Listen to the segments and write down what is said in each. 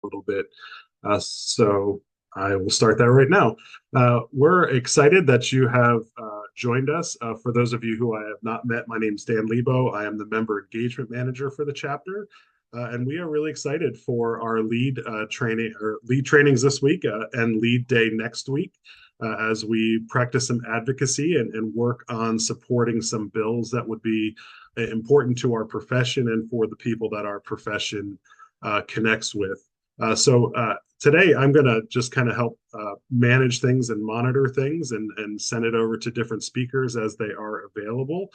little bit. So I will start that right now. We're excited that you have joined us. For those of you who I have not met, my name is Dan Lebo. I am the member engagement manager for the chapter. And we are really excited for our lead training or lead trainings this week and lead day next week as we practice some advocacy and work on supporting some bills that would be important to our profession and for the people that our profession connects with. So today I'm going to just kind of help manage things and monitor things and send it over to different speakers as they are available.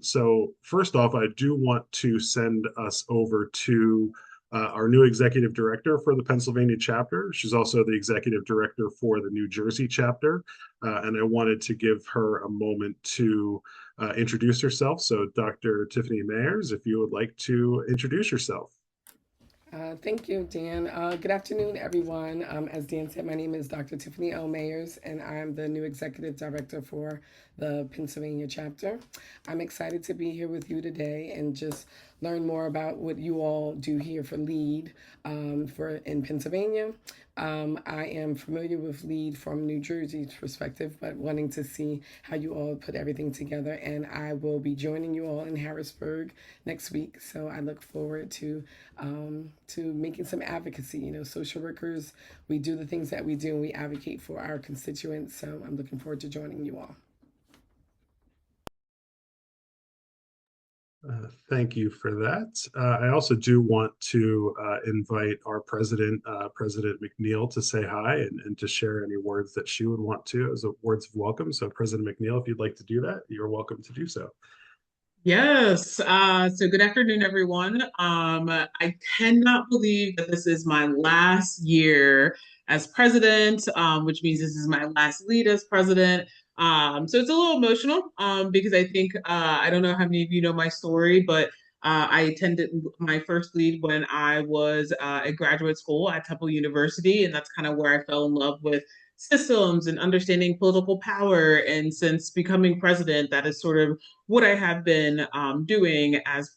So first off, I do want to send us over to our new executive director for the Pennsylvania chapter. She's also the executive director for the New Jersey chapter. And I wanted to give her a moment to introduce herself. So Dr. Tiffany Mayers, if you would like to introduce yourself. Thank you, Dan. Good afternoon, everyone. As Dan said, my name is Dr. Tiffany L. Mayers, and I'm the new executive director for the Pennsylvania chapter. I'm excited to be here with you today and just learn more about what you all do here for LEAD for in Pennsylvania. I am familiar with LEAD from New Jersey's perspective, but wanting to see how you all put everything together. And I will be joining you all in Harrisburg next week. So I look forward to making some advocacy. You know, social workers, we do the things that we do and we advocate for our constituents. So I'm looking forward to joining you all. Thank you for that. I also do want to invite our president, President McNeil, to say hi and to share any words that she would want to as a words of welcome. So, President McNeil, if you'd like to do that, you're welcome to do so. Yes. So good afternoon, everyone. I cannot believe that this is my last year as president, which means this is my last lead as president. So it's a little emotional, because I think I don't know how many of you know my story, but I attended my first lead when I was at graduate school at Temple University, and that's kind of where I fell in love with systems and understanding political power. And since becoming president, that is sort of what I have been doing as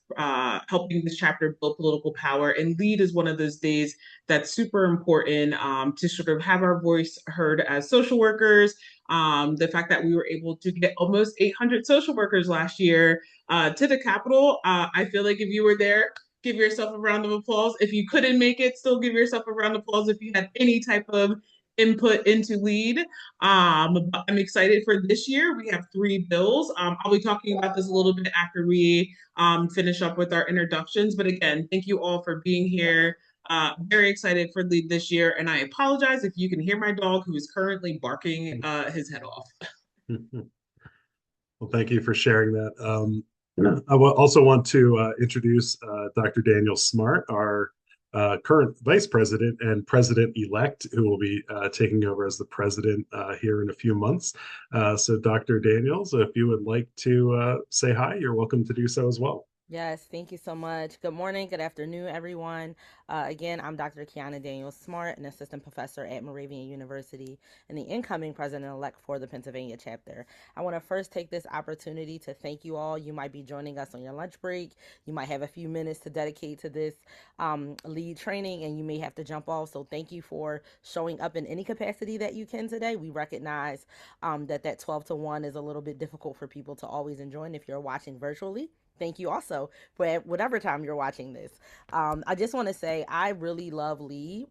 helping this chapter build political power. And lead is one of those days that's super important to sort of have our voice heard as social workers. The fact that we were able to get almost 800 social workers last year to the Capitol, I feel like if you were there, give yourself a round of applause. If you couldn't make it, still give yourself a round of applause if you had any type of input into lead. I'm excited for this year. We have three bills. I'll be talking about this a little bit after we finish up with our introductions. But again, thank you all for being here. Very excited for lead this year. And I apologize if you can hear my dog who is currently barking his head off. Well, thank you for sharing that. I also want to introduce Dr. Daniel Smart, our current vice president and president elect, who will be taking over as the president here in a few months. So, Dr. Daniels, if you would like to say hi, you're welcome to do so as well. Yes, thank you so much. Good morning, good afternoon, everyone. Again, I'm Dr. Kiana Daniels Smart, an assistant professor at Moravian University and the incoming president-elect for the Pennsylvania chapter. I want to first take this opportunity to thank you all. You might be joining us on your lunch break. You might have a few minutes to dedicate to this lead training, and you may have to jump off. So thank you for showing up in any capacity that you can today. We recognize that 12 to 1 is a little bit difficult for people to always enjoy, and if you're watching virtually, thank you also for whatever time you're watching this. I just want to say I really love Lee.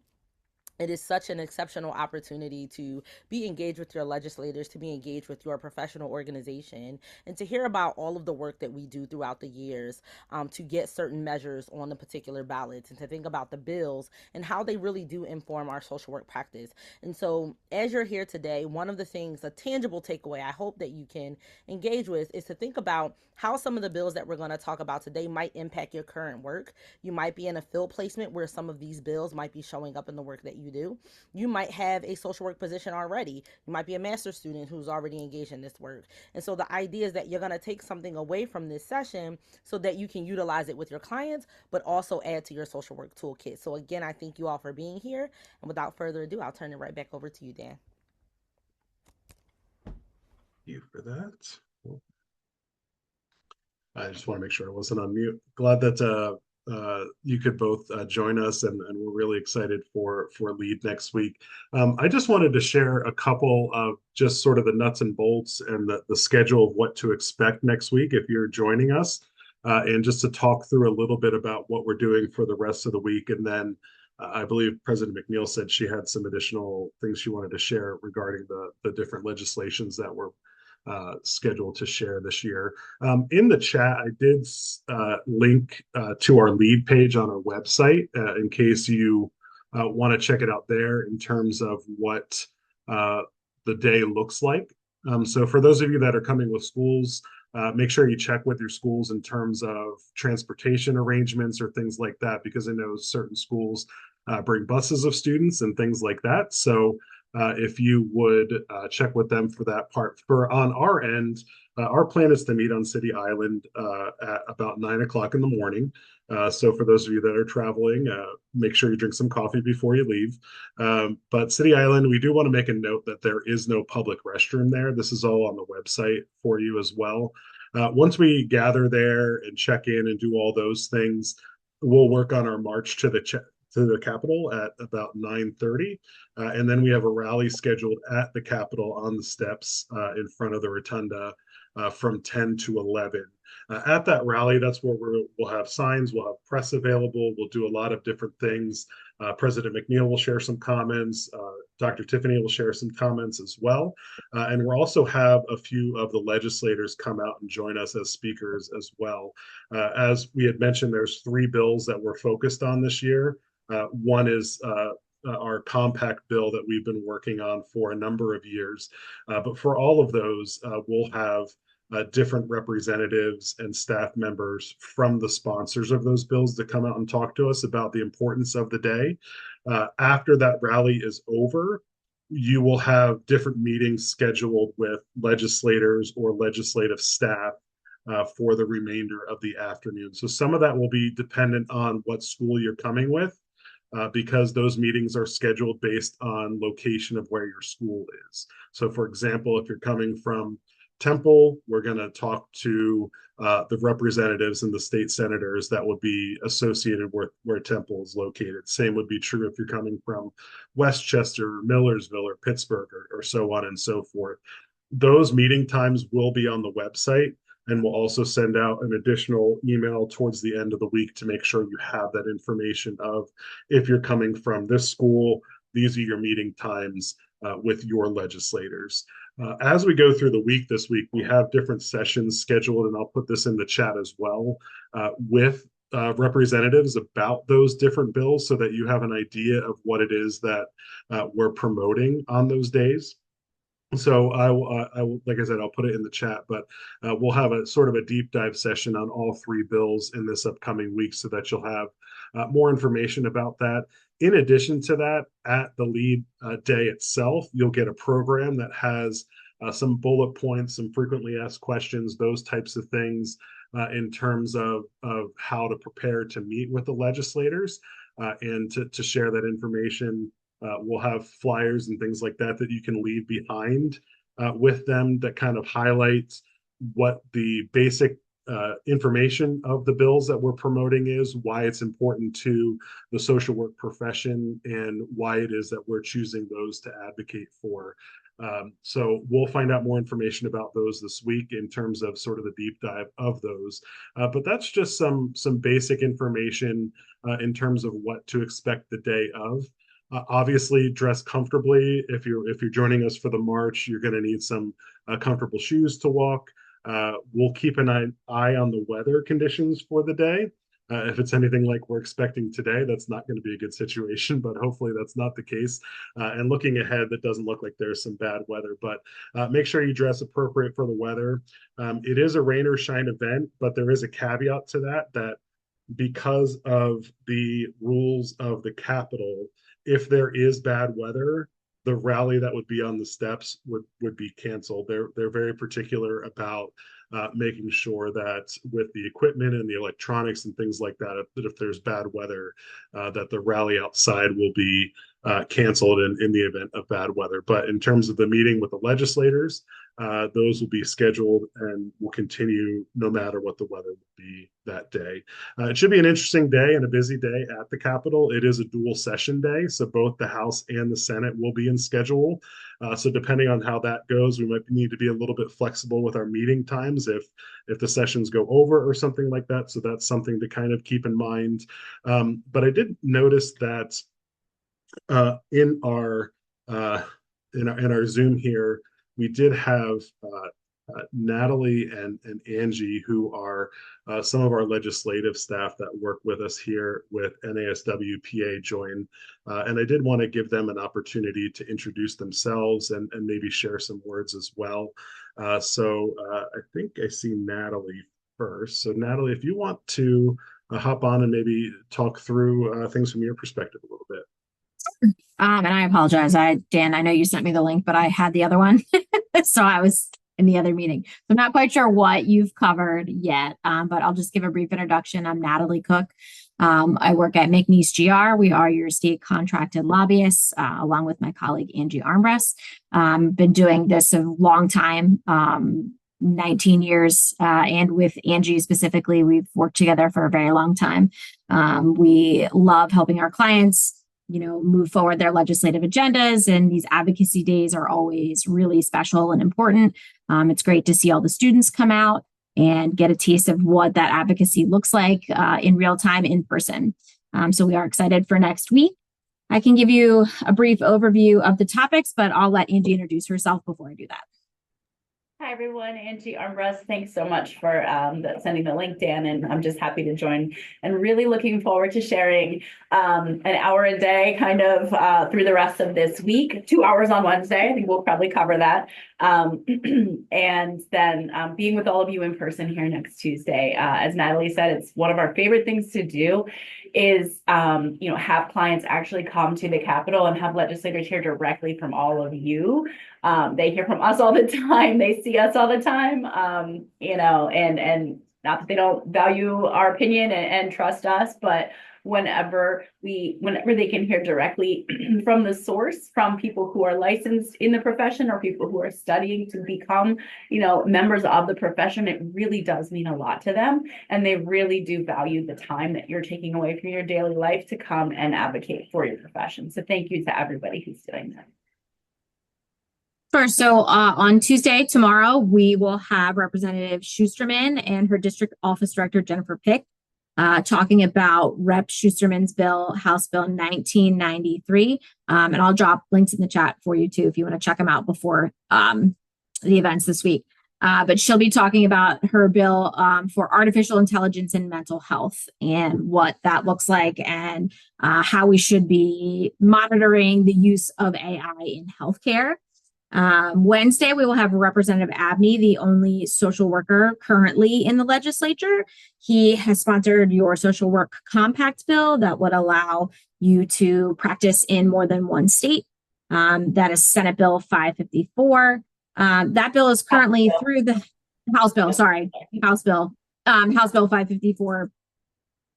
It is such an exceptional opportunity to be engaged with your legislators, to be engaged with your professional organization, and to hear about all of the work that we do throughout the years to get certain measures on the particular ballots and to think about the bills and how they really do inform our social work practice. And so, as you're here today, one of the things, a tangible takeaway I hope that you can engage with is to think about how some of the bills that we're going to talk about today might impact your current work. You might be in a field placement where some of these bills might be showing up in the work that you do. You might have a social work position already. You might be a master's student who's already engaged in this work. And so the idea is that you're going to take something away from this session so that you can utilize it with your clients, but also add to your social work toolkit. So again, I thank you all for being here. And without further ado, I'll turn it right back over to you, Dan. Thank you for that. I just want to make sure I wasn't on mute. Glad that you could both join us, and we're really excited for Lead next week. I just wanted to share a couple of just sort of the nuts and bolts and the schedule of what to expect next week if you're joining us, and just to talk through a little bit about what we're doing for the rest of the week. And then I believe President McNeil said she had some additional things she wanted to share regarding the different legislations that were scheduled to share this year. In the chat, I did link to our lead page on our website in case you want to check it out there in terms of what the day looks like. So for those of you that are coming with schools, make sure you check with your schools in terms of transportation arrangements or things like that, because I know certain schools bring buses of students and things like that. So if you would check with them for that part. For on our end, our plan is to meet on City Island at about 9 o'clock in the morning. So for those of you that are traveling, make sure you drink some coffee before you leave. But City Island, we do want to make a note that there is no public restroom there. This is all on the website for you as well. Once we gather there and check in and do all those things, we'll work on our march to the Capitol at about 9:30. And then we have a rally scheduled at the Capitol on the steps in front of the rotunda from 10 to 11. At that rally, that's where we'll have signs, we'll have press available, we'll do a lot of different things. President McNeil will share some comments. Dr. Tiffany will share some comments as well. And we'll also have a few of the legislators come out and join us as speakers as well. As we had mentioned, there's 3 bills that we're focused on this year. One is our compact bill that we've been working on for a number of years. But for all of those, we'll have different representatives and staff members from the sponsors of those bills to come out and talk to us about the importance of the day. After that rally is over, you will have different meetings scheduled with legislators or legislative staff for the remainder of the afternoon. So some of that will be dependent on what school you're coming with, because those meetings are scheduled based on location of where your school is. So for example, if you're coming from Temple, we're going to talk to the representatives and the state senators that would be associated with where Temple is located. Same would be true if you're coming from Westchester, Millersville, or Pittsburgh, or so on and so forth. Those meeting times will be on the website, and we'll also send out an additional email towards the end of the week to make sure you have that information of if you're coming from this school, these are your meeting times with your legislators. As we go through the week this week, we have different sessions scheduled, and I'll put this in the chat as well, with representatives about those different bills so that you have an idea of what it is that we're promoting on those days. So I will, like I said, I'll put it in the chat, but we'll have a sort of a deep dive session on all 3 bills in this upcoming week so that you'll have more information about that. In addition to that, at the lead day itself, you'll get a program that has some bullet points, some frequently asked questions, those types of things in terms of how to prepare to meet with the legislators and to share that information. We'll have flyers and things like that that you can leave behind with them that kind of highlights what the basic information of the bills that we're promoting is, why it's important to the social work profession, and why it is that we're choosing those to advocate for. So we'll find out more information about those this week in terms of sort of the deep dive of those. But that's just some basic information in terms of what to expect the day of. Obviously, dress comfortably. If you're joining us for the march, you're going to need some comfortable shoes to walk. We'll keep an eye on the weather conditions for the day. If it's anything like we're expecting today, that's not going to be a good situation, but hopefully that's not the case. And looking ahead, that doesn't look like there's some bad weather, but make sure you dress appropriate for the weather. It is a rain or shine event, but there is a caveat to that because of the rules of the Capitol, if there is bad weather, the rally that would be on the steps would be canceled. They're very particular about making sure that with the equipment and the electronics and things like that, that if there's bad weather, that the rally outside will be canceled in the event of bad weather. But in terms of the meeting with the legislators, those will be scheduled and will continue no matter what the weather will be that day. It should be an interesting day and a busy day at the Capitol. It is a dual session day, so both the House and the Senate will be in schedule. So depending on how that goes, we might need to be a little bit flexible with our meeting times if the sessions go over or something like that. So that's something to kind of keep in mind. But I did notice that in our in our Zoom here, we did have Natalie and Angie, who are some of our legislative staff that work with us here with NASW-PA join. And I did want to give them an opportunity to introduce themselves and maybe share some words as well. So I think I see Natalie first. So Natalie, if you want to hop on and maybe talk through things from your perspective a little bit. And I apologize. Dan, I know you sent me the link, but I had the other one. So I was in the other meeting. So I'm not quite sure what you've covered yet, but I'll just give a brief introduction. I'm Natalie Cook. I work at McNeese GR. We are your state contracted lobbyists, along with my colleague, Angie Armbrust. Been doing this a long time, 19 years, and with Angie specifically, we've worked together for a very long time. We love helping our clients move forward their legislative agendas. And these advocacy days are always really special and important. It's great to see all the students come out and get a taste of what that advocacy looks like in real time in person. So we are excited for next week. I can give you a brief overview of the topics, but I'll let Angie introduce herself before I do that. Hi, everyone. Angie Armbrust. Thanks so much for sending the link, Dan, and I'm just happy to join and really looking forward to sharing an hour a day kind of through the rest of this week, 2 hours on Wednesday. I think we'll probably cover that. And then being with all of you in person here next Tuesday. As Natalie said, it's one of our favorite things to do is, have clients actually come to the Capitol and have legislators hear directly from all of you. They hear from us all the time. They see us all the time, and not that they don't value our opinion and trust us, but whenever they can hear directly from the source, from people who are licensed in the profession or people who are studying to become, members of the profession, it really does mean a lot to them. And they really do value the time that you're taking away from your daily life to come and advocate for your profession. So thank you to everybody who's doing that. Sure. So on Tuesday, tomorrow, we will have Representative Schusterman and her district office director, Jennifer Pick, talking about Rep. Schusterman's bill, House Bill 1993. And I'll drop links in the chat for you too, if you want to check them out before the events this week. But she'll be talking about her bill for artificial intelligence and mental health and what that looks like and how we should be monitoring the use of AI in healthcare. Wednesday, we will have Representative Abney, the only social worker currently in the legislature. He has sponsored your social work compact bill that would allow you to practice in more than one state. That is Senate Bill 554. That bill is currently through the House Bill 554.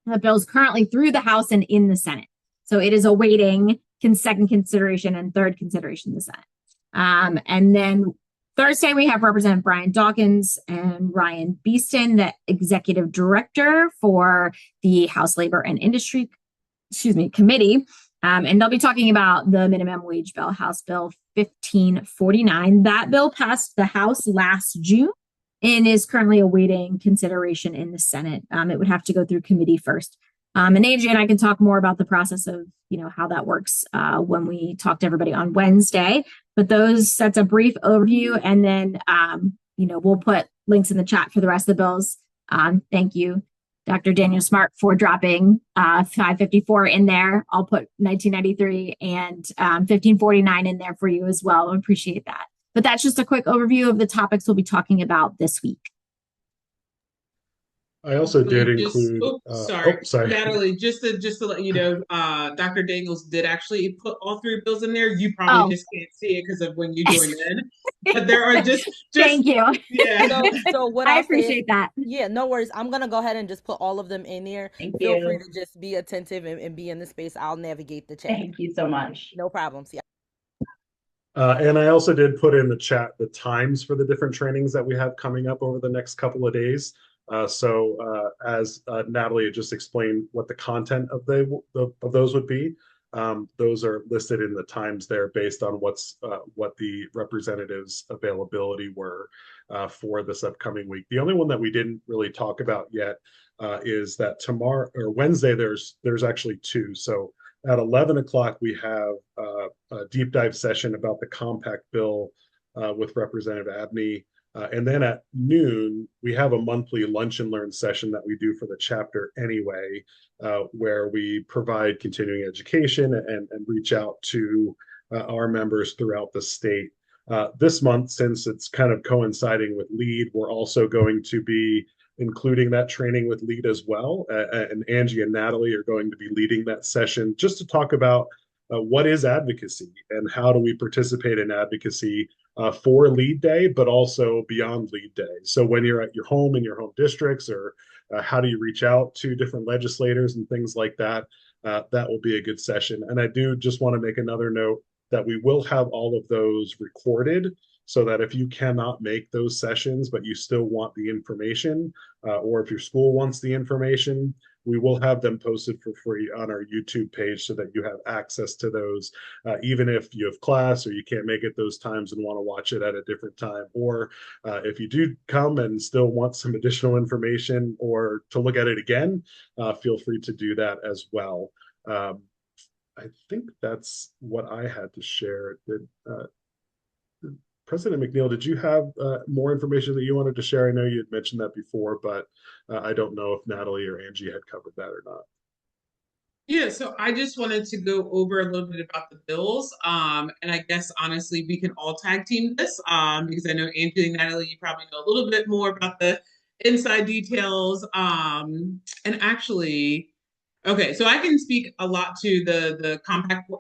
The bill is currently through the House and in the Senate. So it is awaiting second consideration and third consideration in the Senate. And then Thursday, we have Representative Brian Dawkins and Ryan Beeston, the executive director for the House Labor and Industry, Committee. And they'll be talking about the minimum wage bill, House Bill 1549. That bill passed the House last June and is currently awaiting consideration in the Senate. It would have to go through committee first. And Angie and I can talk more about the process of, how that works when we talk to everybody on Wednesday. But that's a brief overview. And then, we'll put links in the chat for the rest of the bills. Thank you, Dr. Daniel Smart, for dropping 554 in there. I'll put 1993 and 1549 in there for you as well. I appreciate that. But that's just a quick overview of the topics we'll be talking about this week. I also did Just, include, oh, sorry, sorry. Natalie, just to let you know, Dr. Daniels did actually put all three bills in there. You probably Oh, just can't see it because of when you joined in, but there are just thank you. yeah. So what I I'll say is, appreciate that. yeah, no worries. I'm gonna go ahead and just put all of them in there. Thank Feel free you. to just be attentive and be in the space. I'll navigate the chat. Thank you so much. No problems. Yeah. And I also did put in the chat the times for the different trainings that we have coming up over the next couple of days. As Natalie had just explained, what the content of of those would be, those are listed in the times there based on what the representatives' availability were for this upcoming week. The only one that we didn't really talk about yet is that tomorrow or Wednesday there's actually two. So at 11 o'clock, we have a deep dive session about the compact bill with Representative Abney. And then at noon, we have a monthly lunch and learn session that we do for the chapter anyway, where we provide continuing education and reach out to our members throughout the state. This month, since it's kind of coinciding with LEAD, we're also going to be including that training with LEAD as well. And Angie and Natalie are going to be leading that session just to talk about what is advocacy and how do we participate in advocacy for LEAD Day, but also beyond LEAD Day. So when you're at your home in your home districts, or how do you reach out to different legislators and things like that, that will be a good session. And I do just want to make another note that we will have all of those recorded so that if you cannot make those sessions, but you still want the information, or if your school wants the information, we will have them posted for free on our YouTube page so that you have access to those, even if you have class or you can't make it those times and want to watch it at a different time. Or if you do come and still want some additional information or to look at it again, feel free to do that as well. I think that's what I had to share. President McNeil, did you have more information that you wanted to share? I know you had mentioned that before, but I don't know if Natalie or Angie had covered that or not. Yeah, so I just wanted to go over a little bit about the bills. And I guess honestly, we can all tag team this because I know Angie and Natalie, you probably know a little bit more about the inside details. And actually, okay, so I can speak a lot to the compact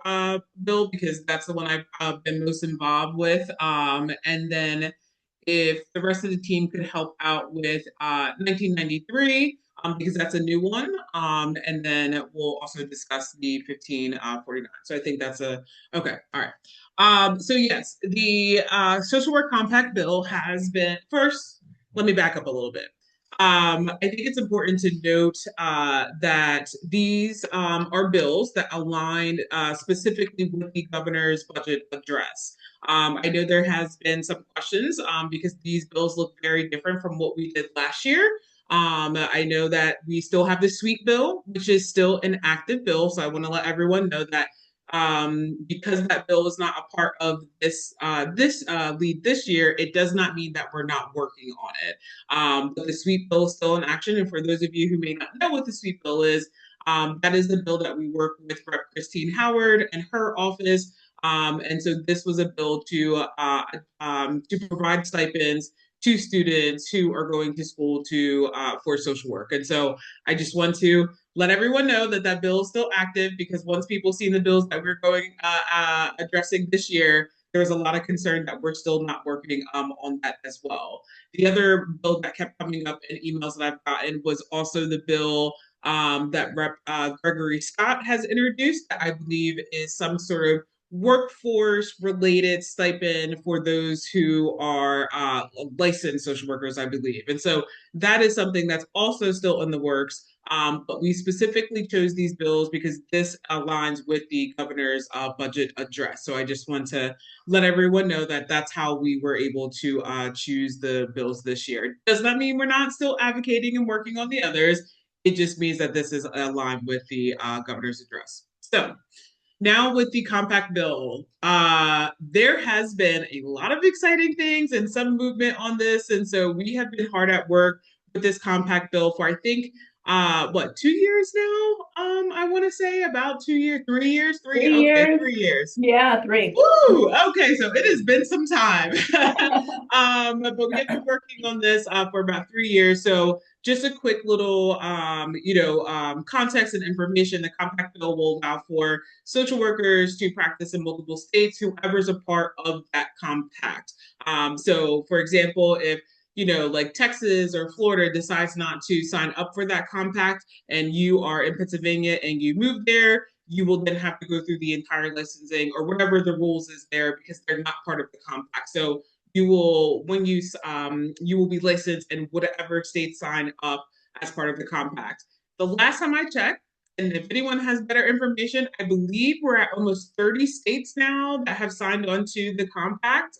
bill because that's the one I've been most involved with. And then if the rest of the team could help out with 1993, because that's a new one. And then we'll also discuss the 1549. So I think that's okay. All right. So yes, the social work compact bill has been first. Let me back up a little bit. I think it's important to note that these are bills that align specifically with the governor's budget address. I know there has been some questions because these bills look very different from what we did last year. I know that we still have the sweep bill, which is still an active bill. So I want to let everyone know that because that bill is not a part of this lead this year, it does not mean that we're not working on it. But the sweep bill is still in action. And for those of you who may not know what the sweep bill is, that is the bill that we work with Rep. Christine Howard and her office. And so this was a bill to provide stipends to students who are going to school for social work. And so I just want to let everyone know that that bill is still active because once people see the bills that we're going addressing this year, there's a lot of concern that we're still not working on that as well. The other bill that kept coming up in emails that I've gotten was also the bill that Rep. Gregory Scott has introduced that I believe is some sort of workforce related stipend for those who are licensed social workers, I believe. And so that is something that's also still in the works. But we specifically chose these bills because this aligns with the governor's budget address. So I just want to let everyone know that that's how we were able to choose the bills this year. It does not mean we're not still advocating and working on the others. It just means that this is aligned with the governor's address. So now with the compact bill, there has been a lot of exciting things and some movement on this. And so we have been hard at work with this compact bill for, I think, 2 years now? I want to say about 2 years, 3 years, Three years. 3 years. Yeah, 3. Woo! Okay, so it has been some time. But we have been working on this for about 3 years. So just a quick little, context and information. The compact bill will allow for social workers to practice in multiple states, whoever's a part of that compact. So, for example, if like Texas or Florida decides not to sign up for that compact and you are in Pennsylvania and you move there, you will then have to go through the entire licensing or whatever the rules is there because they're not part of the compact. So you will, when you will be licensed in whatever state sign up as part of the compact. The last time I checked, and if anyone has better information, I believe we're at almost 30 states now that have signed on to the compact.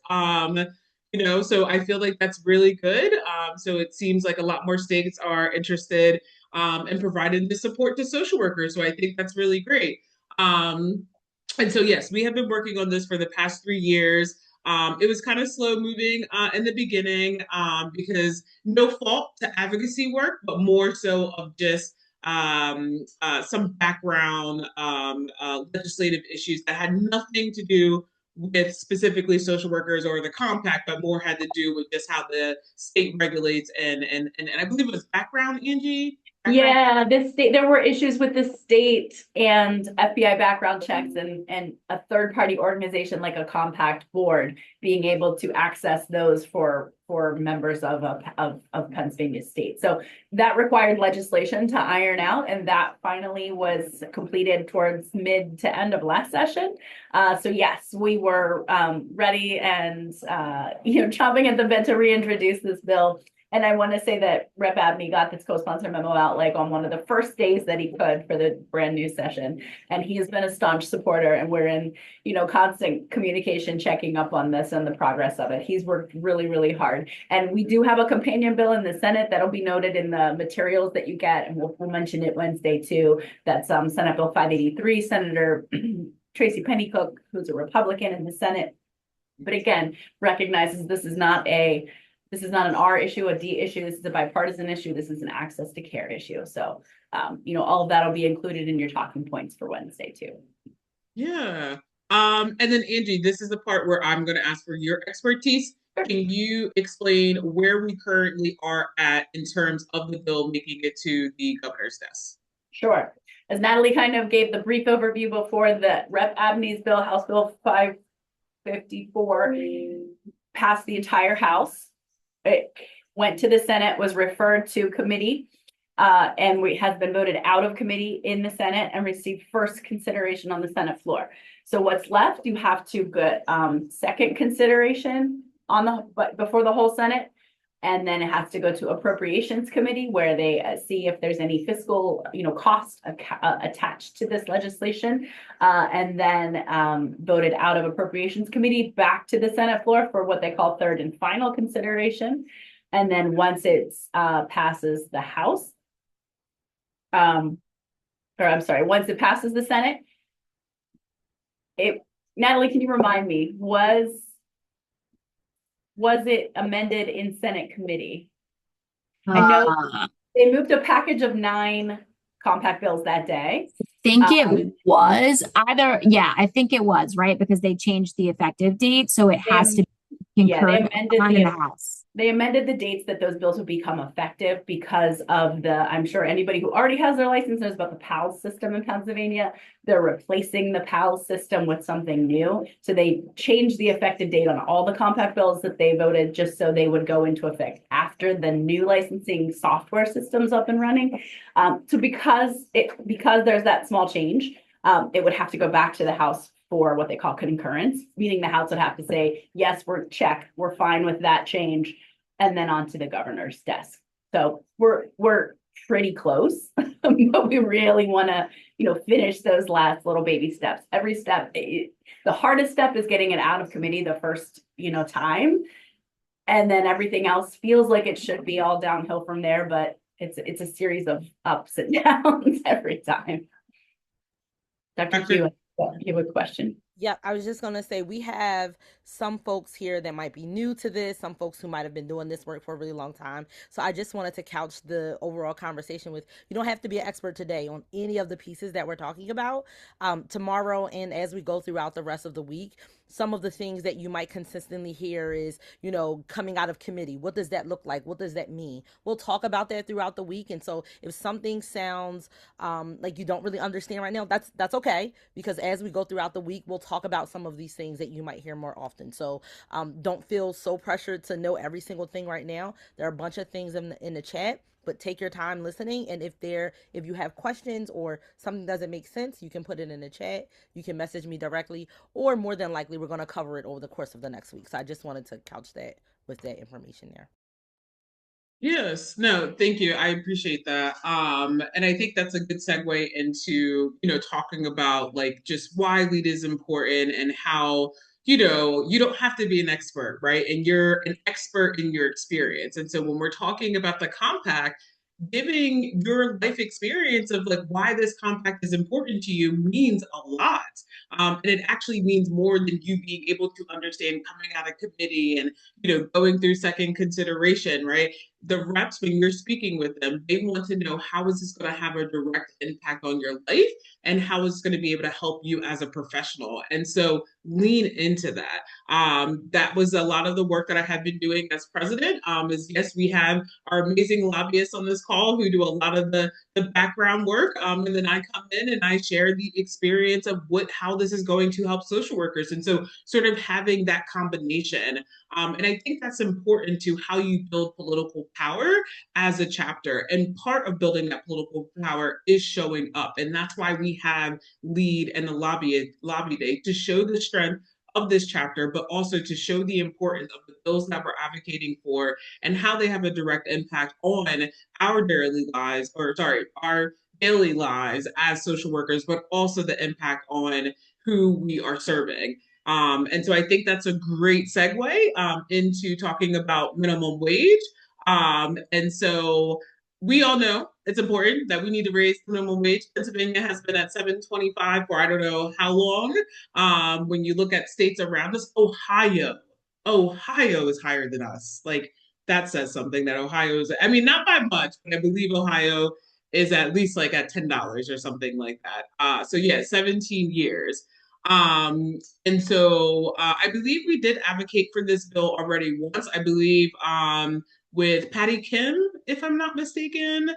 So I feel like that's really good. So it seems like a lot more states are interested in providing the support to social workers. So I think that's really great. And so, yes, we have been working on this for the past 3 years. It was kind of slow moving in the beginning because no fault to advocacy work, but more so of just some background legislative issues that had nothing to do with specifically social workers or the compact, but more had to do with just how the state regulates and I believe it was background, Angie. Yeah, this state, there were issues with the state and FBI background checks and a third party organization like a compact board being able to access those for members of Pennsylvania state. So that required legislation to iron out, and that finally was completed towards mid to end of last session. So yes, we were ready and chomping at the bit to reintroduce this bill. And I want to say that Rep. Abney got this co-sponsor memo out like on one of the first days that he could for the brand new session. And he has been a staunch supporter, and we're in, constant communication, checking up on this and the progress of it. He's worked really, really hard. And we do have a companion bill in the Senate that'll be noted in the materials that you get. And we'll mention it Wednesday too. That's Senate Bill 583, Senator Tracy Pennycook, who's a Republican in the Senate. But again, recognizes this is not an R issue, a D issue. This is a bipartisan issue. This is an access to care issue. So, all of that will be included in your talking points for Wednesday too. Yeah. And then Angie, this is the part where I'm going to ask for your expertise. Can you explain where we currently are at in terms of the bill making it to the governor's desk? Sure. As Natalie kind of gave the brief overview before, the Rep. Abney's bill, House Bill 554, passed the entire House. It went to the Senate, was referred to committee, and has been voted out of committee in the Senate and received first consideration on the Senate floor. So what's left, you have to get second consideration before the whole Senate, and then it has to go to Appropriations Committee where they see if there's any fiscal cost attached to this legislation, and then voted out of Appropriations Committee back to the Senate floor for what they call third and final consideration. And then once it passes the House, once it passes the Senate, Natalie, can you remind me, was it amended in Senate committee? I know they moved a package of 9 compact bills that day. I think it was either, I think it was, right? Because they changed the effective date. So it has to be concurred in the House. They amended the dates that those bills would become effective because of I'm sure anybody who already has their license knows about the PALS system in Pennsylvania. They're replacing the PALS system with something new. So they changed the effective date on all the compact bills that they voted just so they would go into effect after the new licensing software system's up and running. So because there's that small change, it would have to go back to the House for what they call concurrence, meaning the House would have to say, yes, we're fine with that change, and then on to the governor's desk. So we're pretty close, but we really want to, finish those last little baby steps. Every step, the hardest step is getting it out of committee the first, time. And then everything else feels like it should be all downhill from there, but it's a series of ups and downs every time. Dr. Q, you have a question? Yeah, I was just going to say we have some folks here that might be new to this, some folks who might have been doing this work for a really long time. So I just wanted to couch the overall conversation with you don't have to be an expert today on any of the pieces that we're talking about. Tomorrow, and as we go throughout the rest of the week, some of the things that you might consistently hear is, coming out of committee. What does that look like? What does that mean? We'll talk about that throughout the week. And so if something sounds like you don't really understand right now, that's okay, because as we go throughout the week, we'll talk about some of these things that you might hear more often. So don't feel so pressured to know every single thing right now. There are a bunch of things in the chat, but take your time listening. And if you have questions or something doesn't make sense, you can put it in the chat. You can message me directly, or more than likely we're going to cover it over the course of the next week. So I just wanted to couch that with that information there. Yes, no, thank you. I appreciate that. And I think that's a good segue into, talking about like just why lead is important and how, you don't have to be an expert, right? And you're an expert in your experience. And so when we're talking about the compact, giving your life experience of like why this compact is important to you means a lot. And it actually means more than you being able to understand coming out of committee and, going through second consideration, right? The reps, when you're speaking with them, they want to know how is this going to have a direct impact on your life and how is it going to be able to help you as a professional. And so lean into that. That was a lot of the work that I have been doing as president. Is yes, we have our amazing lobbyists on this call who do a lot of the background work. And then I come in and I share the experience of how this is going to help social workers. And so sort of having that combination. And I think that's important to how you build political power as a chapter. And part of building that political power is showing up. And that's why we have LEAD and the lobby day to show the strength of this chapter, but also to show the importance of the bills that we're advocating for and how they have a direct impact on our daily lives, our daily lives as social workers, but also the impact on who we are serving. And so I think that's a great segue into talking about minimum wage. And so we all know it's important that we need to raise the minimum wage. Pennsylvania has been at 7.25 for I don't know how long. When you look at states around us, Ohio is higher than us. Like that says something that Ohio is, I mean, not by much, but I believe Ohio is at least like at $10 or something like that. So yeah, 17 years. And so I believe we did advocate for this bill already once. I believe with Patty Kim, if I'm not mistaken.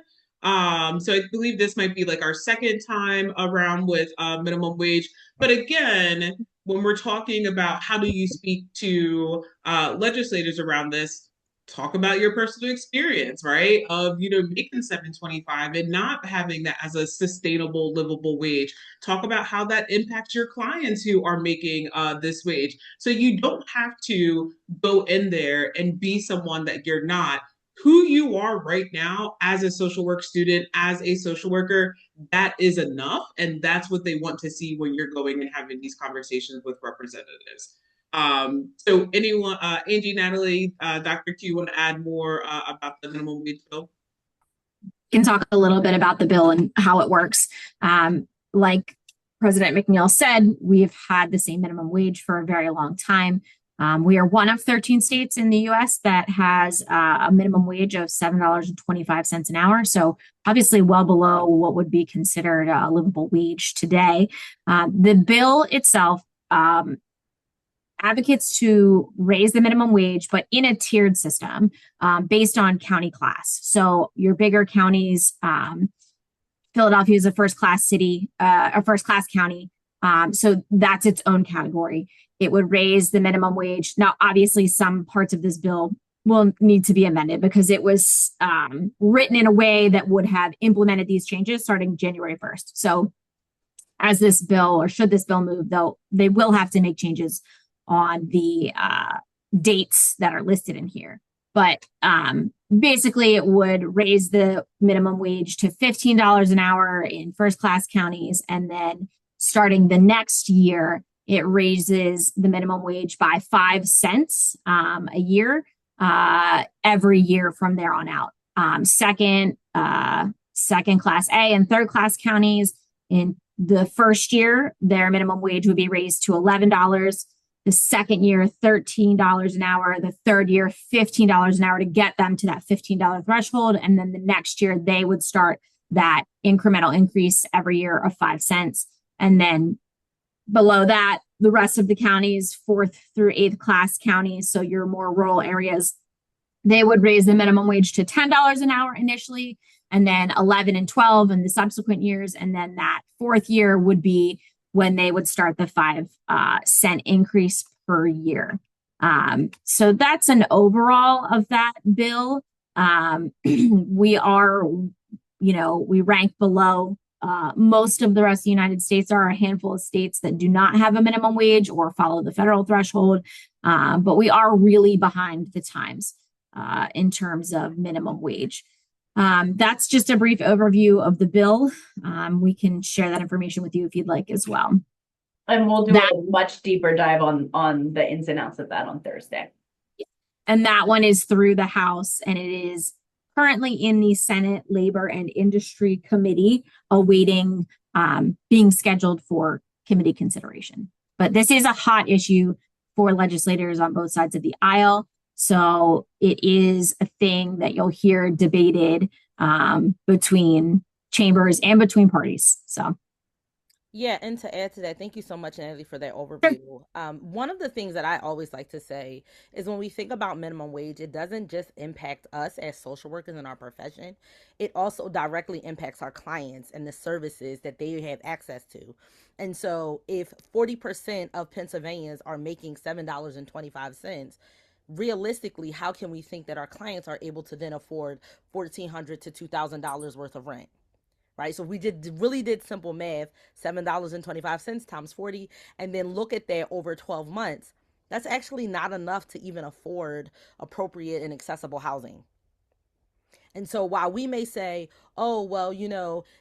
So I believe this might be like our second time around with minimum wage. But again, when we're talking about how do you speak to legislators around this, talk about your personal experience, right? Of making 7.25 and not having that as a sustainable, livable wage. Talk about how that impacts your clients who are making this wage. So you don't have to go in there and be someone that you're not. Who you are right now as a social work student, as a social worker, that is enough. And that's what they want to see when you're going and having these conversations with representatives. So anyone, Angie, Natalie, Dr. Q, want to add more about the minimum wage bill? Can talk a little bit about the bill and how it works. Like President McNeil said, we've had the same minimum wage for a very long time. We are one of 13 states in the U.S. that has a minimum wage of $7.25 an hour. So obviously well below what would be considered a livable wage today. The bill itself advocates to raise the minimum wage, but in a tiered system based on county class. So your bigger counties, Philadelphia is a first-class city, a first-class county. So that's its own category. It would raise the minimum wage. Now, obviously, some parts of this bill will need to be amended because it was written in a way that would have implemented these changes starting January 1st. So as this bill, or should this bill move, they will have to make changes on the dates that are listed in here. But basically, it would raise the minimum wage to $15 an hour in first-class counties. And then starting the next year, it raises the minimum wage by 5 cents a year, every year from there on out. Second class A and third class counties in The first year, their minimum wage would be raised to $11. The second year, $13 an hour. The third year, $15 an hour to get them to that $15 threshold. And then the next year, they would start that incremental increase every year of 5 cents. And then below that, the rest of the counties, 4th through 8th class counties, so your more rural areas, they would raise the minimum wage to $10 an hour initially, and then 11 and 12 in the subsequent years. And then that fourth year would be when they would start the 5 cent increase per year. So that's an overall of that bill. We are, we rank below most of the rest of the United States. There are a handful of states that do not have a minimum wage or follow the federal threshold, but we are really behind the times in terms of minimum wage. That's just a brief overview of the bill. We can share that information with you if you'd like as well. And we'll do a much deeper dive on the ins and outs of that on Thursday. And that one is through the House, and it is currently in the Senate Labor and Industry Committee awaiting being scheduled for committee consideration. But this is a hot issue for legislators on both sides of the aisle. So it is a thing that you'll hear debated between chambers and between parties. So. Yeah, and to add to that, thank you so much, Natalie, for that overview. One of the things that I always like to say is when we think about minimum wage, it doesn't just impact us as social workers in our profession. It also directly impacts our clients and the services that they have access to. And so if 40% of Pennsylvanians are making $7.25, realistically, how can we think that our clients are able to then afford $1,400 to $2,000 worth of rent? Right? So we really did simple math, $7.25 times 40, and then look at that over 12 months. That's actually not enough to even afford appropriate and accessible housing. And so while we may say, oh, well,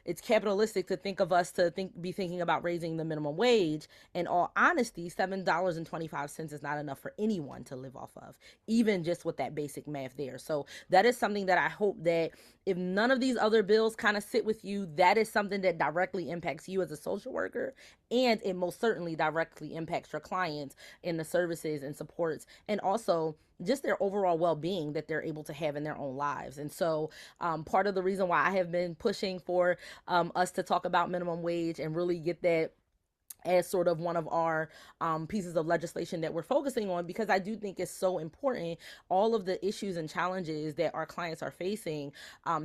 it's capitalistic to think of us to be thinking about raising the minimum wage, in all honesty, $7.25 is not enough for anyone to live off of, even just with that basic math there. So that is something that I hope that if none of these other bills kind of sit with you, that is something that directly impacts you as a social worker, and it most certainly directly impacts your clients in the services and supports, and also just their overall well-being that they're able to have in their own lives. And so part of the reason why I have been pushing for us to talk about minimum wage and really get that as sort of one of our pieces of legislation that we're focusing on, because I do think it's so important. All of the issues and challenges that our clients are facing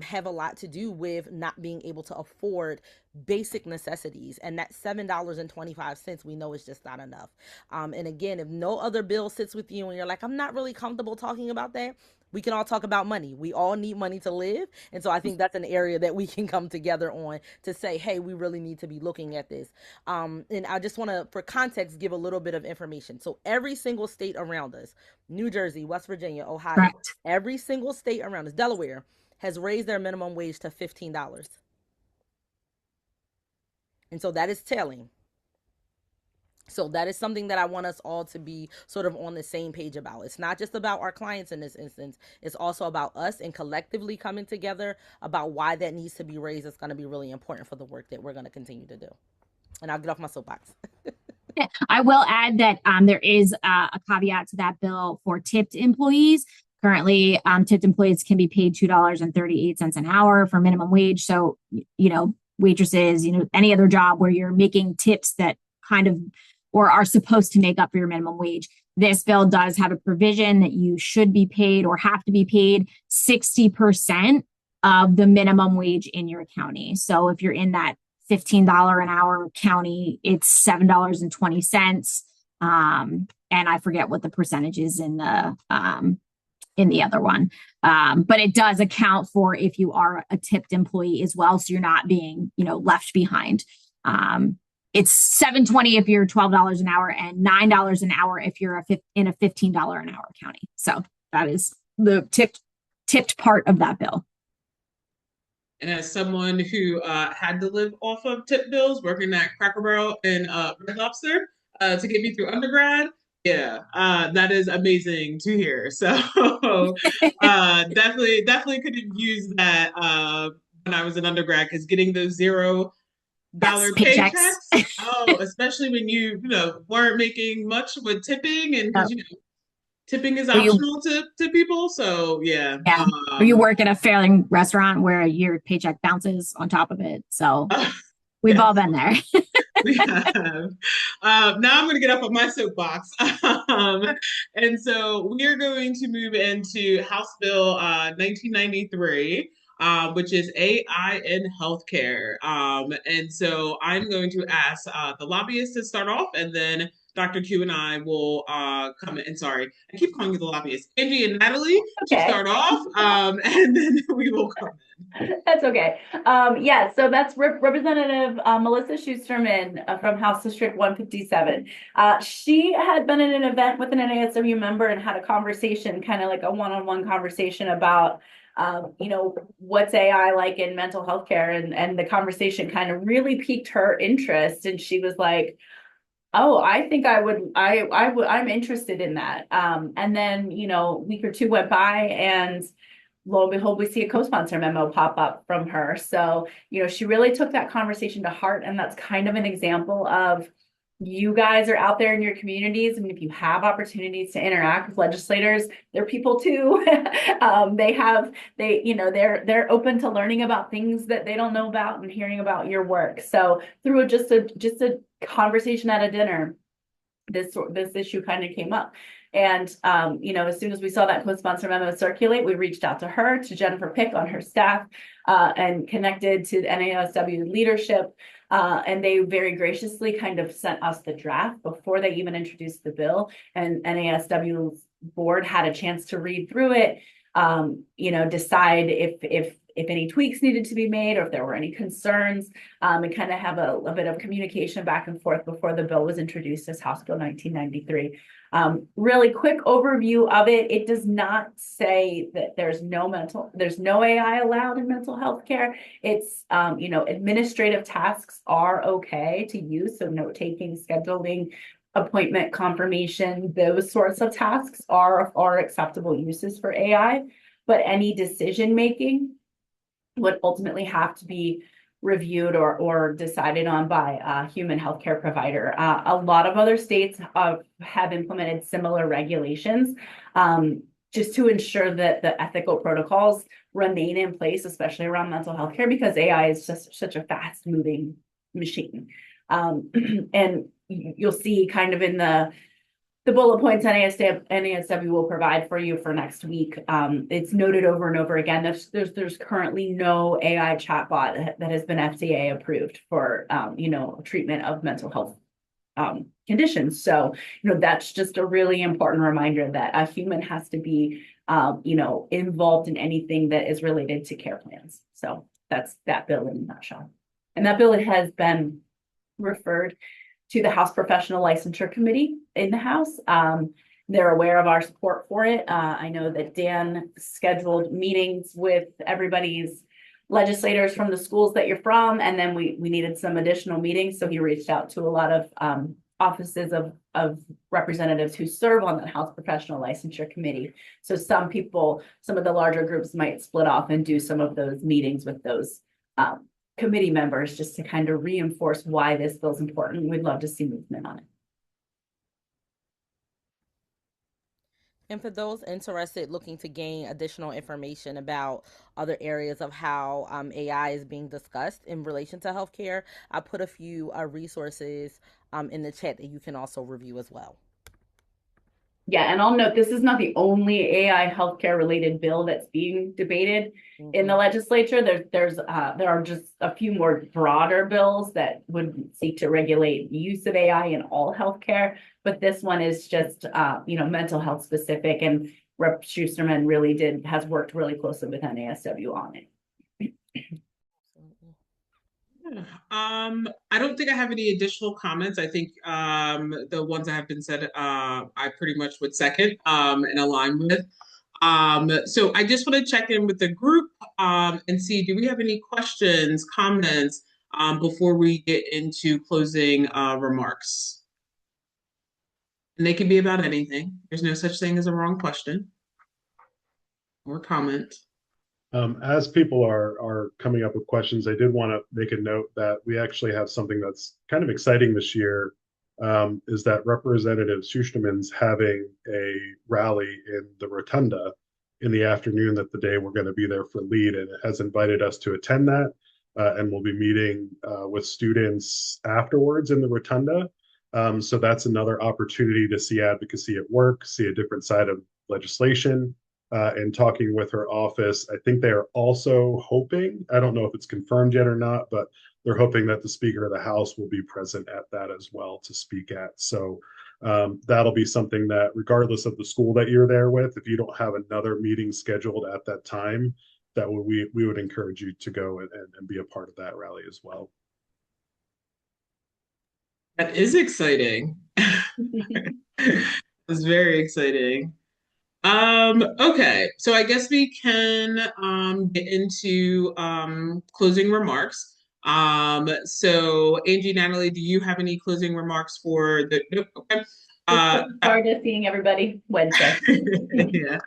have a lot to do with not being able to afford basic necessities, and that $7.25 we know is just not enough. And again, if no other bill sits with you and you're like, I'm not really comfortable talking about that, we can all talk about money. We all need money to live. And so I think that's an area that we can come together on to say, hey, we really need to be looking at this. And I just want to, for context, give a little bit of information. So every single state around us, New Jersey, West Virginia, Ohio, correct, every single state around us, Delaware, has raised their minimum wage to $15. And so that is telling. So that is something that I want us all to be sort of on the same page about. It's not just about our clients in this instance. It's also about us and collectively coming together about why that needs to be raised. It's going to be really important for the work that we're going to continue to do. And I'll get off my soapbox. I will add that there is a caveat to that bill for tipped employees. Currently, tipped employees can be paid $2.38 an hour for minimum wage. So, waitresses, any other job where you're making tips that kind of or are supposed to make up for your minimum wage. This bill does have a provision that you should be paid or have to be paid 60% of the minimum wage in your county. So if you're in that $15 an hour county, it's $7.20. And I forget what the percentage is in the other one. But it does account for if you are a tipped employee as well. So you're not being, left behind. It's $7.20 if you're $12 an hour and $9 an hour if you're in a $15 an hour county. So that is the tipped part of that bill. And as someone who had to live off of tip bills, working at Cracker Barrel and Red Lobster to get me through undergrad, that is amazing to hear. So definitely could have used that when I was an undergrad, because getting those zero dollar paychecks. paychecks. Oh, especially when you weren't making much with tipping, and Oh, because tipping is or you, optional to people. So yeah. yeah, or you work at a failing restaurant where your paycheck bounces on top of it. So we've all Yes. been there. We have. Now I'm going to get up on my soapbox. And so we are going to move into House Bill 1993, which is AI in healthcare. And so I'm going to ask the lobbyist to start off, and then Dr. Q and I will come in. And sorry, I keep calling you the lobbyist, Angie and Natalie, to Okay. start off, and then we will come in. That's okay. Yeah, so that's Representative Melissa Schusterman from House District 157. She had been in an event with an NASW member and had a conversation, kind of like a one-on-one conversation about what's AI like in mental health care, and the conversation kind of really piqued her interest, and she was like, oh, I think I'm interested in that. And then, a week or two went by, and lo and behold, we see a co-sponsor memo pop up from her. So, she really took that conversation to heart. And that's kind of an example of, you guys are out there in your communities. I mean, if you have opportunities to interact with legislators, they're people too. They're open to learning about things that they don't know about and hearing about your work. So through just a conversation at a dinner, this issue kind of came up. And, as soon as we saw that co-sponsor memo circulate, we reached out to her, to Jennifer Pick on her staff, and connected to the NASW leadership. And they very graciously kind of sent us the draft before they even introduced the bill. And NASW's board had a chance to read through it, decide if any tweaks needed to be made, or if there were any concerns, and kind of have a bit of communication back and forth before the bill was introduced as House Bill 1993. Really quick overview of it. It does not say that there's no AI allowed in mental health care. It's, administrative tasks are okay to use. So note taking, scheduling, appointment confirmation, those sorts of tasks are acceptable uses for AI, but any decision making would ultimately have to be reviewed or decided on by a human healthcare provider. A lot of other states have implemented similar regulations, just to ensure that the ethical protocols remain in place, especially around mental health care, because AI is just such a fast moving machine. And you'll see kind of in the bullet points NASW will provide for you for next week. It's noted over and over again that there's currently no AI chatbot that has been FDA approved for treatment of mental health conditions. So that's just a really important reminder that a human has to be involved in anything that is related to care plans. So that's that bill in a nutshell. And that bill has been referred to the House Professional Licensure Committee in the House. They're aware of our support for it. I know that Dan scheduled meetings with everybody's legislators from the schools that you're from, and then we needed some additional meetings. So he reached out to a lot of offices of representatives who serve on the House Professional Licensure Committee. So some of the larger groups might split off and do some of those meetings with those committee members, just to kind of reinforce why this bill is important. We'd love to see movement on it. And for those interested looking to gain additional information about other areas of how AI is being discussed in relation to healthcare, I put a few resources in the chat that you can also review as well. Yeah, and I'll note this is not the only AI healthcare related bill that's being debated in the legislature. There are just a few more broader bills that would seek to regulate use of AI in all healthcare, but this one is just mental health specific, and Rep. Schusterman has worked really closely with NASW on it. I don't think I have any additional comments. I think the ones that have been said, I pretty much would second and align with. So I just want to check in with the group and see, do we have any questions, comments before we get into closing remarks? And they can be about anything. There's no such thing as a wrong question or comment. As people are coming up with questions, I did want to make a note that we actually have something that's kind of exciting this year. Is that Representative Schusterman's having a rally in the Rotunda in the afternoon, that the day we're going to be there for LEAD, and it has invited us to attend that. And we'll be meeting with students afterwards in the Rotunda. So that's another opportunity to see advocacy at work, see a different side of legislation, and talking with her office. I think they are also hoping, I don't know if it's confirmed yet or not, but they're hoping that the Speaker of the House will be present at that as well to speak at. So that'll be something that, regardless of the school that you're there with, if you don't have another meeting scheduled at that time, that we would encourage you to go and be a part of that rally as well. That is exciting. It's very exciting. Okay, so I guess we can get into closing remarks. So Angie, Natalie, do you have any closing remarks for the nope, okay. Looking forward to seeing everybody Wednesday. Yeah.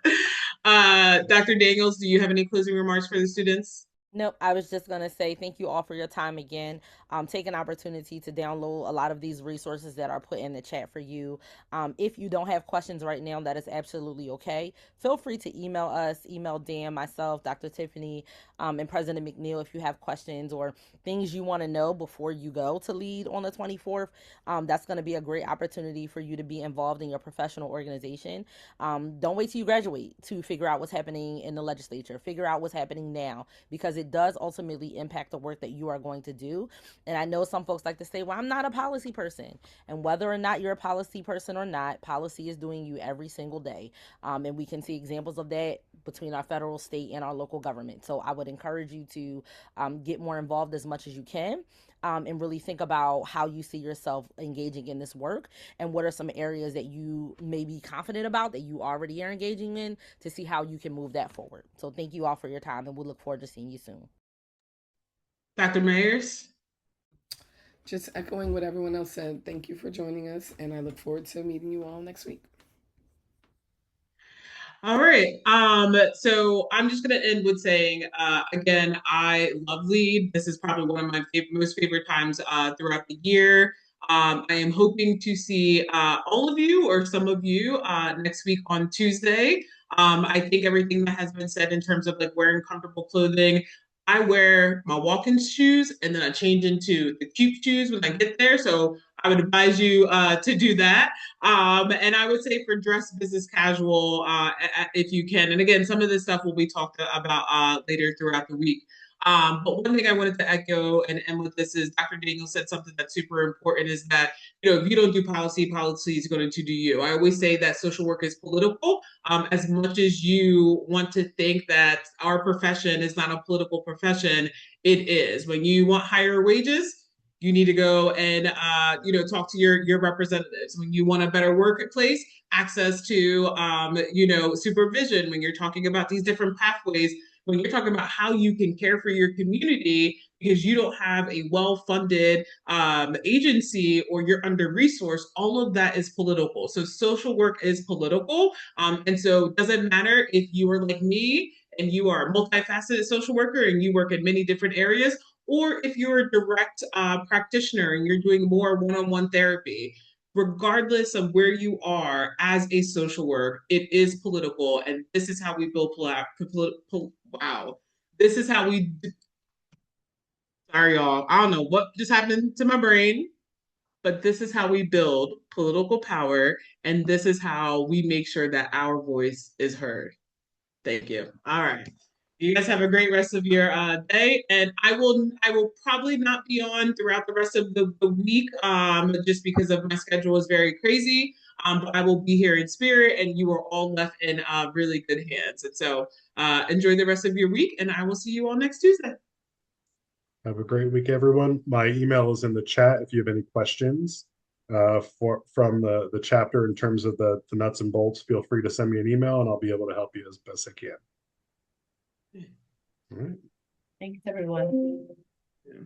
Dr. Daniels, do you have any closing remarks for the students? Nope, I was just going to say thank you all for your time again. Take an opportunity to download a lot of these resources that are put in the chat for you. If you don't have questions right now, that is absolutely okay. Feel free to email us, email Dan, myself, Dr. Tiffany, and President McNeil if you have questions or things you want to know before you go to LEAD on the 24th. That's going to be a great opportunity for you to be involved in your professional organization. Don't wait till you graduate to figure out what's happening in the legislature. Figure out what's happening now, because it does ultimately impact the work that you are going to do. And I know some folks like to say, well, I'm not a policy person. And whether or not you're a policy person or not, policy is doing you every single day. And we can see examples of that between our federal, state, and our local government. So I would encourage you to get more involved as much as you can. And really think about how you see yourself engaging in this work and what are some areas that you may be confident about that you already are engaging in, to see how you can move that forward. So thank you all for your time, and we look forward to seeing you soon. Dr. Mayers? Just echoing what everyone else said, thank you for joining us, and I look forward to meeting you all next week. All right. So I'm just going to end with saying, again, I love LEAD. This is probably one of my most favorite times throughout the year. I am hoping to see all of you or some of you next week on Tuesday. I think everything that has been said in terms of like wearing comfortable clothing, I wear my walking shoes and then I change into the cute shoes when I get there. So I would advise you to do that. And I would say for dress business casual, if you can. And again, some of this stuff will be talked about later throughout the week. But one thing I wanted to echo and end with this is Dr. Daniel said something that's super important, is that, if you don't do policy, policy is going to do you. I always say that social work is political. As much as you want to think that our profession is not a political profession, it is. When you want higher wages, you need to go and talk to your representatives. When you want a better workplace, access to supervision. When you're talking about these different pathways, when you're talking about how you can care for your community because you don't have a well-funded agency or you're under-resourced, all of that is political. So social work is political. And so it doesn't matter if you are like me and you are a multifaceted social worker and you work in many different areas, or if you're a direct practitioner and you're doing more one-on-one therapy. Regardless of where you are as a social worker, it is political, and this is how we build wow. This is how we. Sorry, y'all. I don't know what just happened to my brain, but this is how we build political power, and this is how we make sure that our voice is heard. Thank you. All right. You guys have a great rest of your day, and I will probably not be on throughout the rest of the week, just because of my schedule is very crazy. But I will be here in spirit, and you are all left in really good hands. And so, enjoy the rest of your week, and I will see you all next Tuesday. Have a great week, everyone. My email is in the chat if you have any questions from the chapter in terms of the nuts and bolts. Feel free to send me an email, and I'll be able to help you as best I can. All right. Thanks, everyone. Yeah.